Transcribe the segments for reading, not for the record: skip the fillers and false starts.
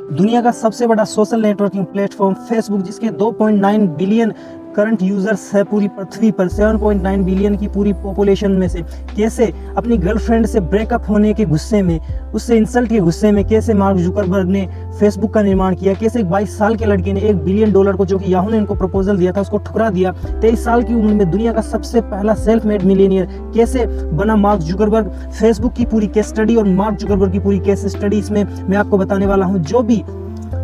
दुनिया का सबसे बड़ा सोशल नेटवर्किंग प्लेटफॉर्म फेसबुक, जिसके 2.9 बिलियन करंट यूजर्स है पूरी पृथ्वी पर, 7.9 बिलियन की पूरी पॉपुलेशन में से, कैसे अपनी गर्लफ्रेंड से ब्रेकअप होने के गुस्से में, उससे इंसल्ट के गुस्से में, कैसे मार्क जुकरबर्ग ने फेसबुक का निर्माण किया, कैसे एक 22 साल के लड़के ने $1 बिलियन को, जो कि याहू ने इनको प्रपोजल दिया था, उसको ठुकरा दिया। 23 साल की उम्र में दुनिया का सबसे पहला सेल्फ मेड मिलियनियर कैसे बना मार्क जुकरबर्ग। फेसबुक की पूरी केस स्टडी और मार्क जुकरबर्ग की पूरी केस स्टडी इसमें मैं आपको बताने वाला हूँ। जो भी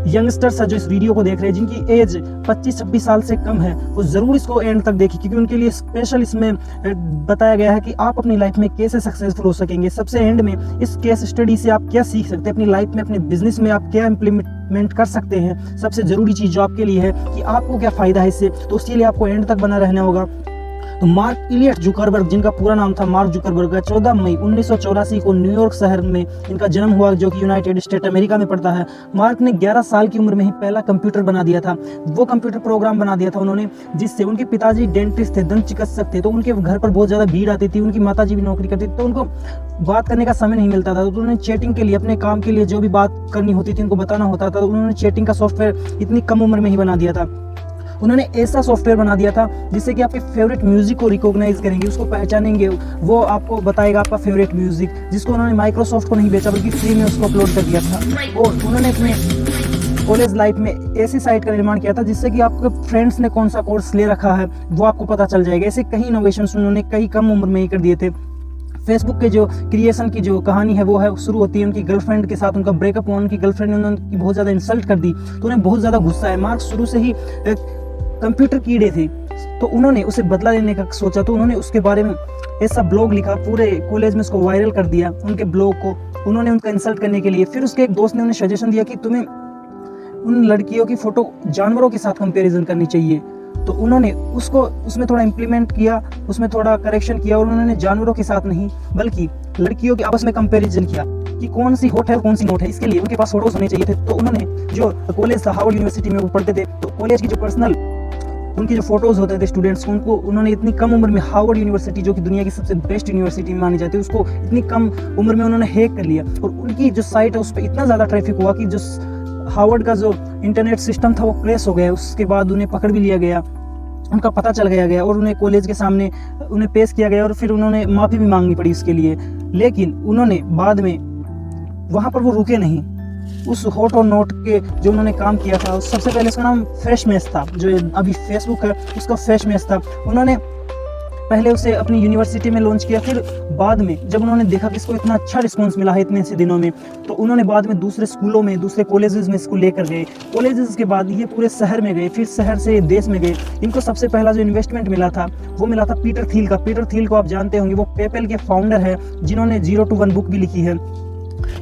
यंगस्टर्स है जो इस वीडियो को देख रहे हैं, जिनकी एज 25-26 साल से कम है, वो जरूर इसको एंड तक देखें, क्योंकि उनके लिए स्पेशल इसमें बताया गया है कि आप अपनी लाइफ में कैसे सक्सेसफुल हो सकेंगे। सबसे एंड में इस केस स्टडी से आप क्या सीख सकते हैं अपनी लाइफ में, अपने बिजनेस में आप क्या इम्प्लीमेंट कर सकते हैं। सबसे जरूरी चीज जो आपके लिए है कि आपको क्या फायदा है इससे, तो उसके लिए आपको एंड तक बना रहना होगा। तो मार्क इलियट जुकरबर्ग, जिनका पूरा नाम था मार्क जुकरबर्ग, 14 मई 1984 को न्यूयॉर्क शहर में इनका जन्म हुआ, जो कि यूनाइटेड स्टेट अमेरिका में पड़ता है। मार्क ने 11 साल की उम्र में ही पहला कंप्यूटर बना दिया था। वो कंप्यूटर प्रोग्राम बना दिया था उन्होंने, जिससे उनके पिताजी डेंटिस्ट थे, दंत चिकित्सक थे, तो उनके घर पर बहुत ज़्यादा भीड़ आती थी। उनकी माताजी भी नौकरी करती थी, तो उनको बात करने का समय नहीं मिलता था। तो उन्होंने चैटिंग के लिए, अपने काम के लिए जो भी बात करनी होती थी, उनको बताना होता था, तो उन्होंने चैटिंग का सॉफ्टवेयर इतनी कम उम्र में ही बना दिया था। उन्होंने ऐसा सॉफ्टवेयर बना दिया था जिससे कि आपके फेवरेट म्यूजिक को रिकॉग्नाइज करेंगे, उसको पहचानेंगे, वो आपको बताएगा आपका फेवरेट म्यूजिक, जिसको उन्होंने माइक्रोसॉफ्ट को नहीं बेचा बल्कि फ्री में उसको अपलोड कर दिया था। और उन्होंने अपने कॉलेज लाइफ में ऐसी साइट का निर्माण किया था जिससे कि आपके फ्रेंड्स ने कौन सा कोर्स ले रखा है वो आपको पता चल जाएगा। ऐसे कई इनोवेशंस उन्होंने कई कम उम्र में ही कर दिए थे। फेसबुक के जो क्रिएशन की जो कहानी है वो है, शुरू होती है उनकी गर्लफ्रेंड के साथ। उनका ब्रेकअप हुआ, उनकी गर्लफ्रेंड ने उनकी बहुत ज़्यादा इंसल्ट कर दी, तो उन्हें बहुत ज़्यादा गुस्सा है। मार्क शुरू से ही कंप्यूटर कीड़े थे, तो उन्होंने उसे बदला लेने का सोचा, तो उन्होंने उसके बारे में ऐसा ब्लॉग लिखा, पूरे कॉलेज में उसको वायरल कर दिया, उनके ब्लॉग को उन्होंने उनका इंसल्ट करने के लिए। फिर उसके एक दोस्त ने उन्हें सजेशन दिया कि तुम्हें उन लड़कियों की फोटो जानवरों के साथ कंपैरिजन करनी चाहिए। तो उन्होंने उसको उसमें थोड़ा इम्प्लीमेंट किया, उसमें थोड़ा करेक्शन किया, और उन्होंने जानवरों के साथ नहीं बल्कि लड़कियों के आपस में कंपैरिजन किया कि कौन सी हॉट है और कौन सी नोट है। इसके लिए उनके पास फोटोज होने चाहिए थे। तो उन्होंने जो कॉलेज था, हार्वर्ड यूनिवर्सिटी में वो पढ़ते थे, तो कॉलेज की जो पर्सनल उनकी जो फोटोज होते थे स्टूडेंट्स, उनको उन्होंने इतनी कम उम्र में हार्वर्ड यूनिवर्सिटी, जो कि दुनिया की सबसे बेस्ट यूनिवर्सिटी मानी जाती है, उसको इतनी कम उम्र में उन्होंने हैक कर लिया। और उनकी जो साइट है उस पर इतना ज़्यादा ट्रैफिक हुआ कि जो हार्वर्ड का जो इंटरनेट सिस्टम था वो क्रैश हो गया। उसके बाद उन्हें पकड़ भी लिया गया, उनका पता चल गया और उन्हें कॉलेज के सामने उन्हें पेश किया गया, और फिर उन्होंने माफ़ी भी मांगनी पड़ी इसके लिए। लेकिन उन्होंने बाद में वहाँ पर वो रुके नहीं। उस हॉट और नोट के जो उन्होंने काम किया था, सबसे पहले उसका नाम फ्रेश मैश था, जो अभी फेसबुक है उसका फ्रेश मैश था। उन्होंने पहले उसे अपनी यूनिवर्सिटी में लॉन्च किया, फिर बाद में जब उन्होंने देखा कि इसको इतना अच्छा रिस्पांस मिला है इतने से दिनों में, तो उन्होंने बाद में दूसरे स्कूलों में, दूसरे कॉलेजेस में इसको लेकर गए। कॉलेजेस के बाद ये पूरे शहर में गए, फिर शहर से देश में गए। इनको सबसे पहला जो इन्वेस्टमेंट मिला था वो मिला था पीटर थिल का। पीटर थिल को आप जानते होंगे, वो पेपैल के फाउंडर है, जिन्होंने 0 to 1 बुक भी लिखी है।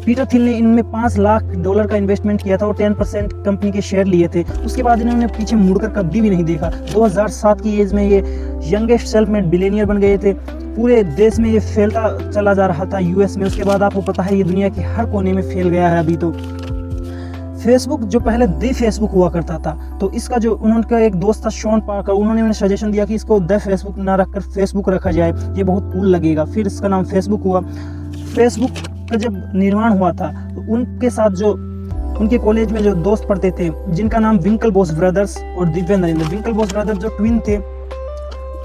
पीटर थिल ने इनमें $5 लाख का इन्वेस्टमेंट किया था और 10% कंपनी के शेयर लिए थे। उसके बाद इन्होंने पीछे मुड़कर कभी भी नहीं देखा। 2007 की एज में ये यंगेस्ट सेल्फ मेड बिलियनियर बन गए थे। पूरे देश में ये फैलता चला जा रहा था, यूएस में। उसके बाद आपको पता है ये दुनिया के हर कोने में फैल गया है अभी। तो फेसबुक जो पहले द फेसबुक हुआ करता था, तो इसका जो उनका एक दोस्त था शॉन पार्कर, उन्होंने उन्हें सजेशन दिया कि इसको द फेसबुक ना रखकर फेसबुक रखा जाए, ये बहुत कूल लगेगा। फिर इसका नाम फेसबुक हुआ। फेसबुक का जब निर्माण हुआ था तो उनके साथ जो उनके कॉलेज में जो दोस्त पढ़ते थे, जिनका नाम विंकलवॉस ब्रदर्स और दिव्य नरेंद्र, विंकलवॉस ब्रदर्स जो ट्विन थे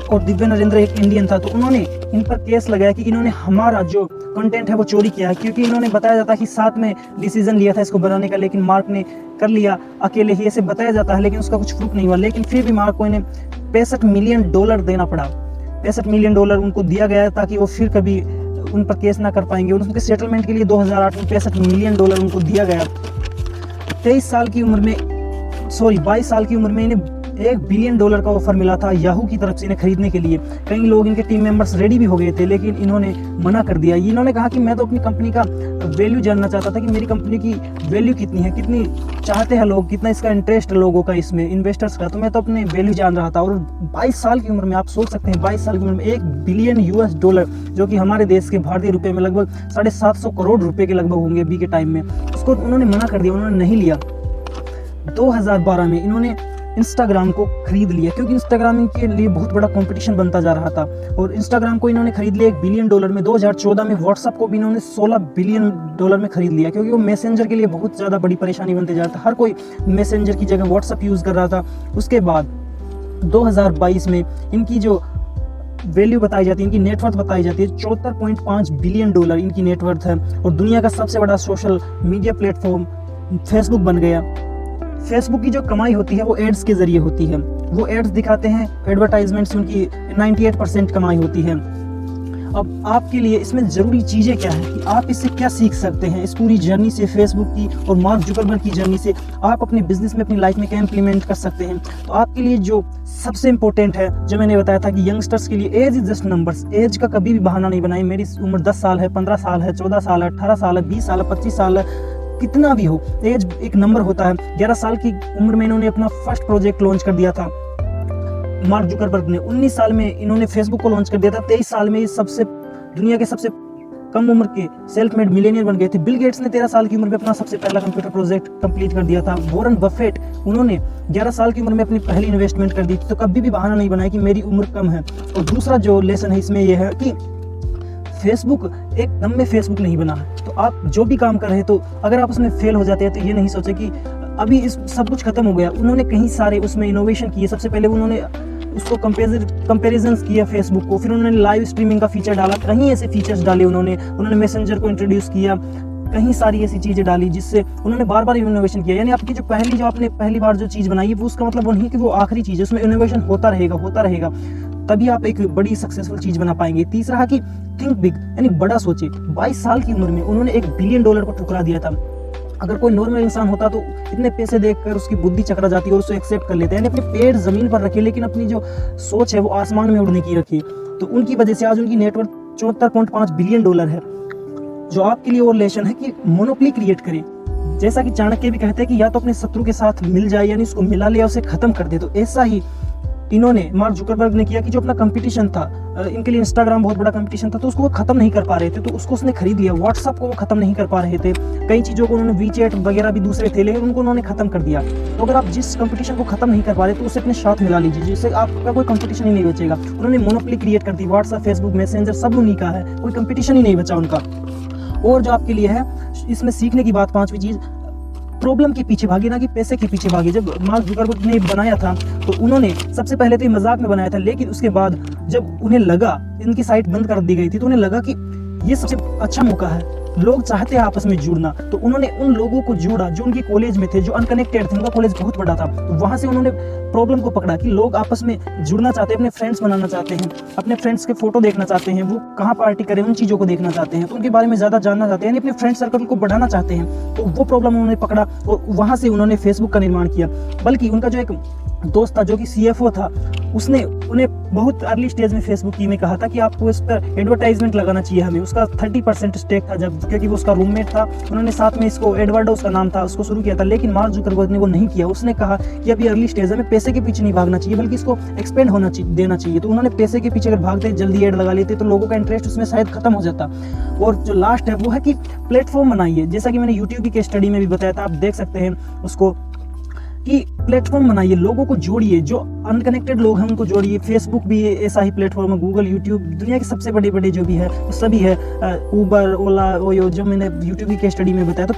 और दिव्य नरेंद्र एक इंडियन था, तो उन्होंने इन पर केस लगाया कि इन्होंने हमारा जो कंटेंट है वो चोरी किया है, क्योंकि इन्होंने बताया जाता है कि साथ में डिसीजन लिया था इसको बनाने का, लेकिन मार्क ने कर लिया अकेले ही, ऐसे बताया जाता है, लेकिन उसका कुछ प्रूफ नहीं हुआ। लेकिन फिर भी मार्क को इन्हें $65 मिलियन देना पड़ा। $65 मिलियन उनको दिया गया ताकि वो फिर कभी उन पर केस ना कर पाएंगे। उनके सेटलमेंट के लिए 2008 में $65 मिलियन उनको दिया गया। 22 साल की उम्र में इन्हें $1 बिलियन का ऑफर मिला था याहू की तरफ से इन्हें खरीदने के लिए। कई लोग, इनके टीम मेंबर्स रेडी भी हो गए थे, लेकिन इन्होंने मना कर दिया। इन्होंने कहा कि मैं तो अपनी कंपनी का वैल्यू जानना चाहता था कि मेरी कंपनी की वैल्यू कितनी है, कितनी चाहते हैं लोग, कितना इसका इंटरेस्ट है लोगों का इसमें, इन्वेस्टर्स का। तो मैं तो अपने वैल्यू जान रहा था। और 22 साल की उम्र में, आप सोच सकते हैं 22 साल की उम्र में $1 बिलियन, जो कि हमारे देश के भारतीय रुपये में लगभग 750 करोड़ रुपए के लगभग होंगे अभी के टाइम में, उसको उन्होंने मना कर दिया, उन्होंने नहीं लिया। 2012 में इन्होंने इंस्टाग्राम को खरीद लिया, क्योंकि इंस्टाग्राम इनके लिए बहुत बड़ा कंपटीशन बनता जा रहा था। और इंस्टाग्राम को इन्होंने खरीद लिया $1 बिलियन में। 2014 में व्हाट्सएप को भी इन्होंने $16 बिलियन में खरीद लिया, क्योंकि वो मैसेंजर के लिए बहुत ज़्यादा बड़ी परेशानी बनते जा रहा था। हर कोई मैसेंजर की जगह व्हाट्सएप यूज़ कर रहा था। उसके बाद 2022 में इनकी जो वैल्यू बताई जाती है, इनकी नेटवर्थ बताई जाती है, $74.5 बिलियन इनकी नेटवर्थ है। और दुनिया का सबसे बड़ा सोशल मीडिया प्लेटफॉर्म फेसबुक बन गया। फेसबुक की जो कमाई होती है वो एड्स के जरिए होती है। वो एड्स दिखाते हैं, एडवर्टाइजमेंट्स, उनकी 98% कमाई होती है। अब आपके लिए इसमें ज़रूरी चीज़ें क्या हैं कि आप इससे क्या सीख सकते हैं, इस पूरी जर्नी से, फेसबुक की और मार्क जुकरबर्ग की जर्नी से आप अपने बिजनेस में, अपनी लाइफ में क्या इंप्लीमेंट कर सकते हैं। तो आपके लिए जो सबसे इंपॉर्टेंट है, जो मैंने बताया था कि यंगस्टर्स के लिए age is just numbers. Age का कभी भी बहाना नहीं बनाएं। मेरी उम्र 10 साल है, 15 साल है, 14 साल है, 18 साल है, 20 साल है, 25 साल है, कितना भी हो, एज एक नंबर होता है। 11 साल की उम्र में इन्होंने अपना फर्स्ट प्रोजेक्ट लॉन्च कर दिया था मार्क जुकरबर्ग ने। 19 साल में इन्होंने फेसबुक को लॉन्च कर दिया था। 23 साल में दुनिया के सबसे कम उम्र के सेल्फ मेड मिलेनियर बन गए थे। बिल गेट्स ने 13 साल की उम्र में अपना सबसे पहला कंप्यूटर प्रोजेक्ट कंप्लीट कर दिया था। वॉरेन बफेट, उन्होंने 11 साल की उम्र में अपनी पहली इन्वेस्टमेंट कर दी थी। तो कभी भी बहाना नहीं बनाया कि मेरी उम्र कम है। और दूसरा जो लेसन है इसमें यह है कि फेसबुक एक दम में फेसबुक नहीं बना है। तो आप जो भी काम कर रहे हैं, तो अगर आप उसमें फेल हो जाते हैं तो ये नहीं सोचे कि अभी इस सब कुछ खत्म हो गया। उन्होंने कहीं सारे उसमें इनोवेशन किए। सबसे पहले उन्होंने उसको कंपेरिजन्स किया फेसबुक को, फिर उन्होंने लाइव स्ट्रीमिंग का फीचर डाला, कहीं ऐसे फीचर्स डाले उन्होंने मैसेंजर को इंट्रोड्यूस किया, कहीं सारी ऐसी चीज़ें डाली जिससे उन्होंने बार बार इनोवेशन किया। यानी आपकी जो आपने पहली बार जो चीज़ बनाई है वो उसका मतलब वो नहीं कि वो आखिरी चीज़ है, उसमें इनोवेशन होता रहेगा, तभी आप एक बड़ी सक्सेसफुल चीज़ बना पाएंगे। तीसरा है कि थिंक बिग, यानी बड़ा सोचे। 22 साल की उम्र में उन्होंने $1 बिलियन को ठुकरा दिया था। अगर कोई नॉर्मल इंसान होता तो इतने पैसे देखकर उसकी बुद्धि चकरा जाती है और उसको एक्सेप्ट कर लेते हैं। यानी अपने पैर जमीन पर रखे, लेकिन अपनी जो सोच है वो आसमान में उड़ने की रखी। तो उनकी वजह से आज उनकी नेटवर्थ $74.5 बिलियन है। जो आपके लिए और लेसन है कि मोनोपोली क्रिएट करें। जैसा कि चाणक्य भी कहते हैं कि या तो अपने शत्रु के साथ मिल जाए, यानी उसको मिला ले, उसे खत्म कर दे। तो ऐसा ही इन्होंने मार्क जुकरबर्ग ने किया कि जो अपना कंपटीशन था, इनके लिए इंस्टाग्राम बहुत बड़ा कंपटीशन था, तो उसको वो खत्म नहीं कर पा रहे थे, तो उसको उसने खरीद लिया। व्हाट्सएप को वो खत्म नहीं कर पा रहे थे। कई चीज़ों को उन्होंने, वीचैट वगैरह भी दूसरे थे, लेकिन उनको उन्होंने खत्म कर दिया। तो अगर आप जिस कंपटीशन को खत्म नहीं कर पा रहे तो उसे अपने साथ मिला लीजिए, जिससे आपका कोई कंपटीशन ही नहीं बचेगा। उन्होंने मोनोपोली क्रिएट कर दी। व्हाट्सएप, फेसबुक, मैसेंजर सब उन्हीं का है, कोई कंपटीशन ही नहीं बचा उनका। और जो आपके लिए है इसमें सीखने की बात, 5वीं चीज़, प्रॉब्लम के पीछे भागे, ना कि पैसे के पीछे भागे। जब मार्क जुकरबर्ग ने बनाया था तो उन्होंने सबसे पहले तो ये मजाक में बनाया था, लेकिन उसके बाद जब उन्हें लगा, इनकी साइट बंद कर दी गई थी, तो उन्हें लगा कि ये सबसे अच्छा मौका है, लोग चाहते हैं आपस में जुड़ना। तो उन्होंने उन लोगों को जोड़ा जो उनके कॉलेज में थे, जो अनकनेक्टेड थे। उनका कॉलेज बहुत बड़ा था, तो वहाँ से उन्होंने प्रॉब्लम को पकड़ा कि लोग आपस में जुड़ना चाहते हैं, अपने फ्रेंड्स बनाना चाहते हैं, अपने फ्रेंड्स के फोटो देखना चाहते हैं, वो कहाँ पार्टी करें उन चीज़ों को देखना चाहते हैं, तो उनके बारे में ज़्यादा जानना चाहते हैं, यानी अपने फ्रेंड सर्कल को बढ़ाना चाहते हैं। तो वो प्रॉब्लम उन्होंने पकड़ा और वहाँ से उन्होंने फेसबुक का निर्माण किया। बल्कि उनका जो एक दोस्त था जो कि CFO था, उसने उन्हें बहुत अर्ली स्टेज में फेसबुक की में कहा था कि आपको इस पर एडवर्टाइजमेंट लगाना चाहिए हमें। उसका 30% स्टेक था, जब क्योंकि वो उसका रूममेट था। उन्होंने साथ में इसको, एडवर्डो उसका नाम था, उसको शुरू किया था। लेकिन मार्क जुकरबर्ग ने वो नहीं किया। उसने कहा कि अभी अर्ली स्टेज है, पैसे के पीछे नहीं भागना चाहिए, बल्कि इसको एक्सपेंड होना देना चाहिए। तो उन्होंने पैसे के पीछे अगर भागते, जल्दी ऐड लगा लेते, तो लोगों का इंटरेस्ट उसमें शायद खत्म हो जाता। और जो लास्ट है वो है कि प्लेटफॉर्म बनाइए। जैसा कि मैंने यूट्यूब की स्टडी में भी बताया था, आप देख सकते हैं उसको, कि प्लेटफॉर्म बनाइए, लोगों को जोड़िए, जो अनकनेक्टेड लोग हैं उनको जोड़िए। फेसबुक भी ऐसा ही प्लेटफॉर्म है, गूगल, यूट्यूब, दुनिया के सबसे बड़े बड़े जो भी है वो सभी है, उबर, ओला, ओयो, जो मैंने यूट्यूब की स्टडी में बताया। तो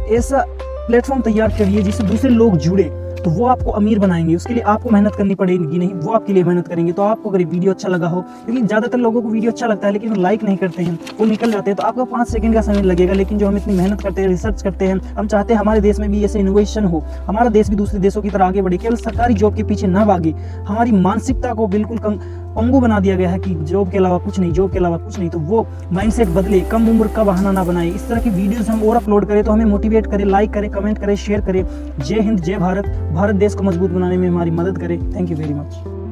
ऐसा प्लेटफॉर्म तैयार करिए जिससे दूसरे लोग जुड़े, तो वो आपको अमीर बनाएंगे। उसके लिए आपको मेहनत करनी पड़ेगी नहीं, वो आपके लिए मेहनत करेंगे। तो आपको अगर वीडियो अच्छा लगा हो, क्योंकि ज़्यादातर लोगों को वीडियो अच्छा लगता है लेकिन वो लाइक नहीं करते हैं, वो निकल जाते हैं, तो आपका 5 सेकंड का समय लगेगा। लेकिन जो हम इतनी मेहनत करते हैं, रिसर्च करते हैं, हम चाहते हैं हमारे देश में भी ऐसे इनोवेशन हो, हमारा देश भी दूसरे देशों की तरह आगे बढ़े, केवल सरकारी जॉब के पीछे ना भागे। हमारी मानसिकता को बिल्कुल पंगु बना दिया गया है कि जॉब के अलावा कुछ नहीं, जॉब के अलावा कुछ नहीं। तो वो माइंडसेट बदले, कम उम्र का बहाना ना बनाए। इस तरह की वीडियोस हम और अपलोड करें तो हमें मोटिवेट करें, लाइक करें, कमेंट करें, शेयर करें। जय हिंद, जय भारत। भारत देश को मजबूत बनाने में हमारी मदद करें। Thank you very much.